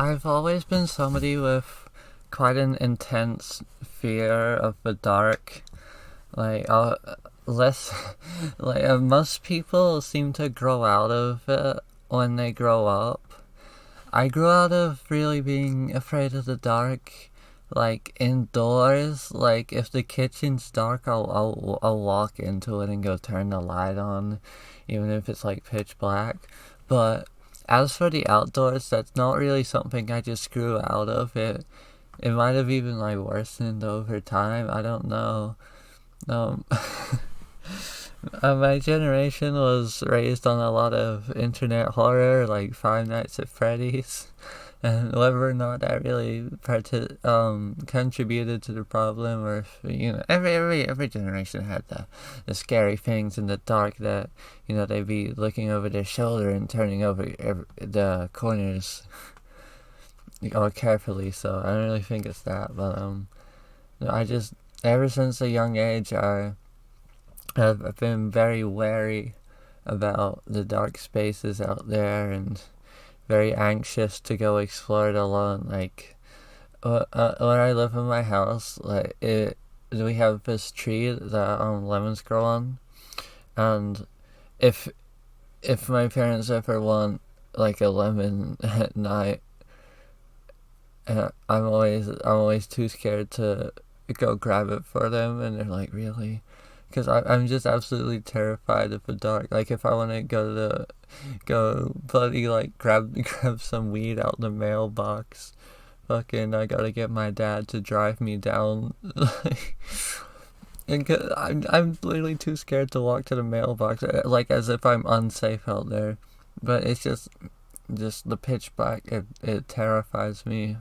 I've always been somebody with quite an intense fear of the dark. Like, less, most people seem to grow out of it when they grow up. I grew out of really being afraid of the dark, like indoors. Like, if the kitchen's dark, I'll walk into it and go turn the light on, even if it's like pitch black. But as for the outdoors, that's not really something I just grew out of. It might have even like worsened over time. I don't know. Um, my generation was raised on a lot of internet horror, like Five Nights at Freddy's, and whether or not that really contributed to the problem, or if, every generation had the scary things in the dark that they'd be looking over their shoulder and turning over the corners or carefully. So I don't really think it's that, but I just ever since a young age I've been very wary about the dark spaces out there and very anxious to go explore it alone. Like, when I live in my house, we have this tree that lemons grow on, and if my parents ever want like a lemon at night, I'm always too scared to go grab it for them, and they're like, really? Because I'm just absolutely terrified of the dark. Like, if I want to go bloody like grab some weed out the mailbox, fucking I gotta get my dad to drive me down. And I'm literally too scared to walk to the mailbox, like as if I'm unsafe out there. But it's just the pitch black. It terrifies me.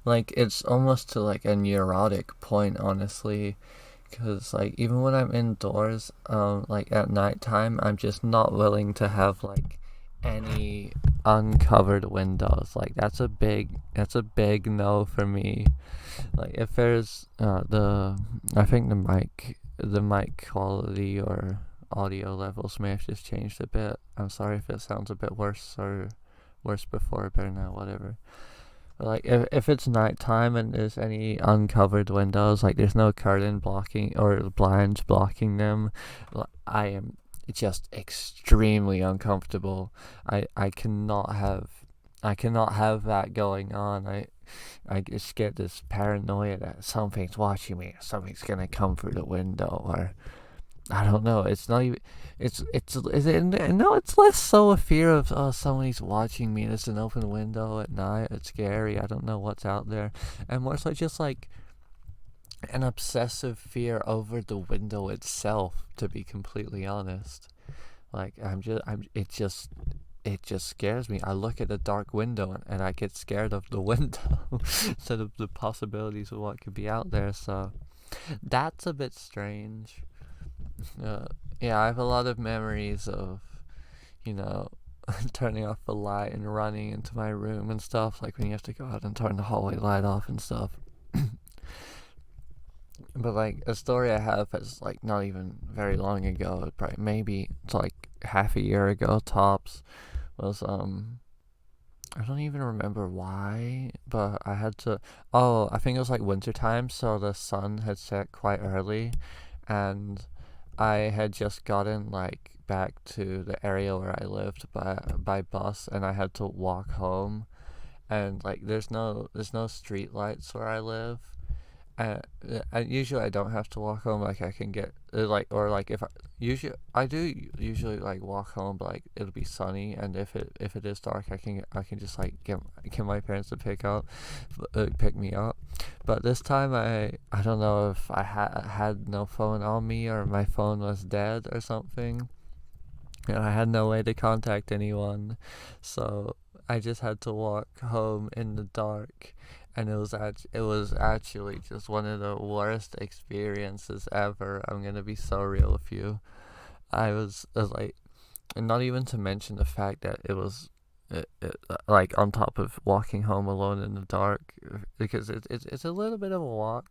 Like, it's almost to like a neurotic point, honestly. Because like, even when I'm indoors, like at nighttime, I'm just not willing to have like any uncovered windows. Like, that's a big no for me. Like, if there's I think the mic quality or audio levels may have just changed a bit. I'm sorry if it sounds a bit worse or worse before, better now, whatever. Like, if it's nighttime and there's any uncovered windows, like there's no curtain blocking or blinds blocking them, I am just extremely uncomfortable. I cannot have that going on. I just get this paranoia that something's watching me, something's gonna come through the window, or I don't know. It's not even. No. It's less so a fear of, oh, somebody's watching me. There's an open window at night. It's scary. I don't know what's out there, and more so just like an obsessive fear over the window itself. To be completely honest, like it just scares me. I look at a dark window and I get scared of the window instead of the possibilities of what could be out there. So that's a bit strange. Uh, yeah, I have a lot of memories of, you know, turning off the light and running into my room and stuff, like when you have to go out and turn the hallway light off and stuff. But like, a story I have is like not even very long ago, probably maybe it's like half a year ago tops, was I don't even remember why, but I had to. Oh, I think it was like winter time, so the sun had set quite early, and I had just gotten like back to the area where I lived by bus, and I had to walk home, and like there's no street lights where I live, uh, usually I don't have to walk home. Like, I can get like, or like, if I do usually like walk home, but like it'll be sunny, and if it is dark, I can just like get my parents to pick me up. But this time I don't know if I had no phone on me, or my phone was dead or something, and I had no way to contact anyone, so I just had to walk home in the dark, and it was actually just one of the worst experiences ever. I'm gonna be so real with you. I was like, and not even to mention the fact that like, on top of walking home alone in the dark, because it's a little bit of a walk.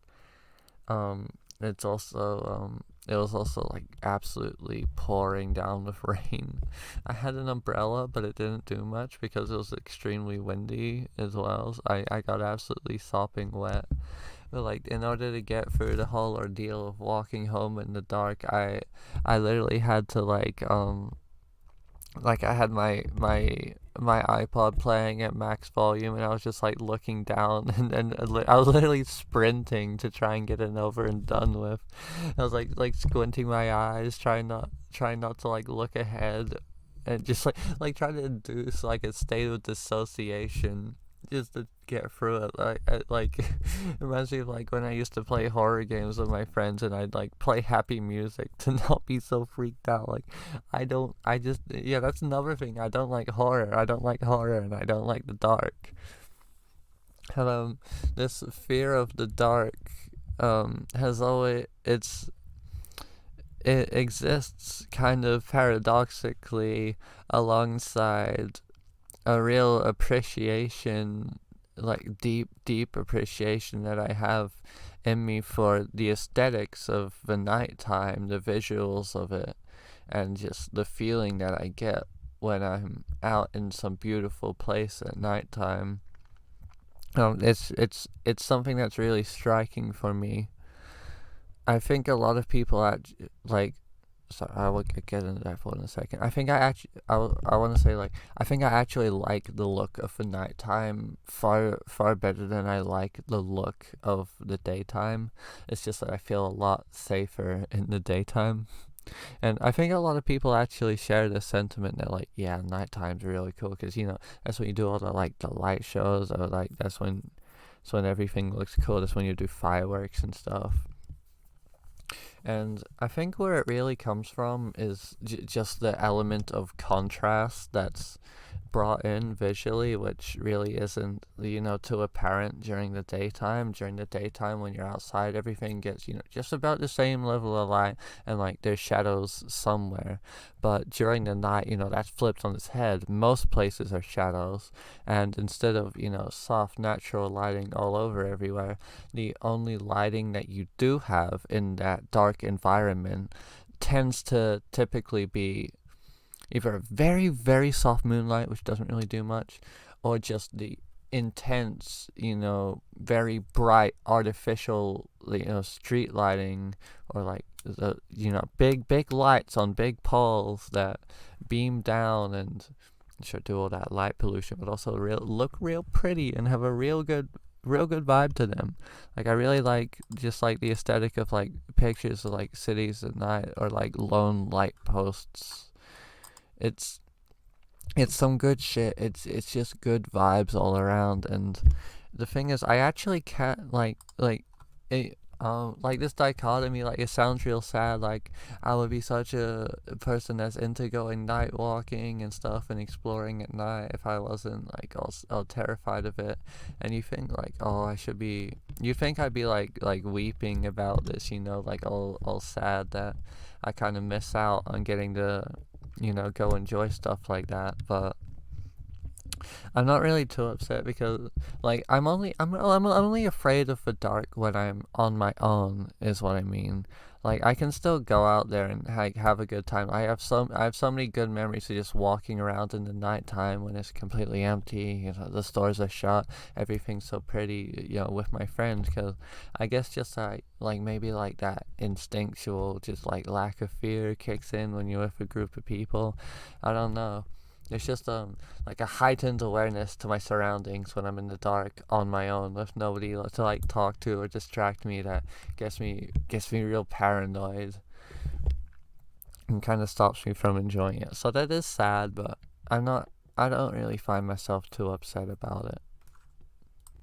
It's also it was also like absolutely pouring down with rain. I had an umbrella, but it didn't do much because it was extremely windy as well. So I got absolutely sopping wet. But like in order to get through the whole ordeal of walking home in the dark, I literally had to like I had my iPod playing at max volume, and I was just like looking down, and I was literally sprinting to try and get it over and done with. I was like squinting my eyes, trying not to like look ahead, and just like trying to induce like a state of dissociation just to get through it. Like it reminds me of like when I used to play horror games with my friends, and I'd like play happy music to not be so freaked out. Like I just, yeah, that's another thing. I don't like horror. I don't like horror, and I don't like the dark. And this fear of the dark has always, it exists kind of paradoxically alongside a real appreciation, like deep appreciation that I have in me for the aesthetics of the nighttime, the visuals of it, and just the feeling that I get when I'm out in some beautiful place at nighttime. It's something that's really striking for me. I think a lot of people like, sorry, I will get into that for in a second. I think I want to say like I think I actually like the look of the nighttime far better than I like the look of the daytime. It's just that I feel a lot safer in the daytime, and I think a lot of people actually share this sentiment that like, yeah, nighttime's really cool because that's when you do all the light shows, or like that's when everything looks cool. That's when you do fireworks and stuff. And I think where it really comes from is just the element of contrast that's brought in visually, which really isn't, too apparent during the daytime. During the daytime, when you're outside, everything gets, just about the same level of light, and like there's shadows somewhere. But during the night, that's flipped on its head. Most places are shadows, and instead of, soft, natural lighting all over everywhere, the only lighting that you do have in that dark environment tends to typically be either a very, very soft moonlight, which doesn't really do much, or just the intense, very bright artificial, street lighting, or like the, big lights on big poles that beam down and sure do all that light pollution, but also look real pretty and have a real good vibe to them. Like I really like just like the aesthetic of like pictures of like cities at night, or like lone light posts. It's it's some good shit. It's just good vibes all around. And the thing is, I actually can't like this dichotomy. Like it sounds real sad. Like I would be such a person that's into going night walking and stuff and exploring at night if I wasn't like all terrified of it. And you think like, oh, I should be. You think I'd be like weeping about this, like all sad that I kind of miss out on getting to go enjoy stuff like that. But I'm not really too upset because like I'm only afraid of the dark when I'm on my own is what I mean. Like I can still go out there and like have a good time. I have so many good memories of just walking around in the nighttime when it's completely empty. The stores are shut. Everything's so pretty. With my friends, because I guess just like maybe like that instinctual just like lack of fear kicks in when you're with a group of people. I don't know. It's just like a heightened awareness to my surroundings when I'm in the dark on my own with nobody to like talk to or distract me, that gets me real paranoid and kind of stops me from enjoying it. So that is sad, but I don't really find myself too upset about it.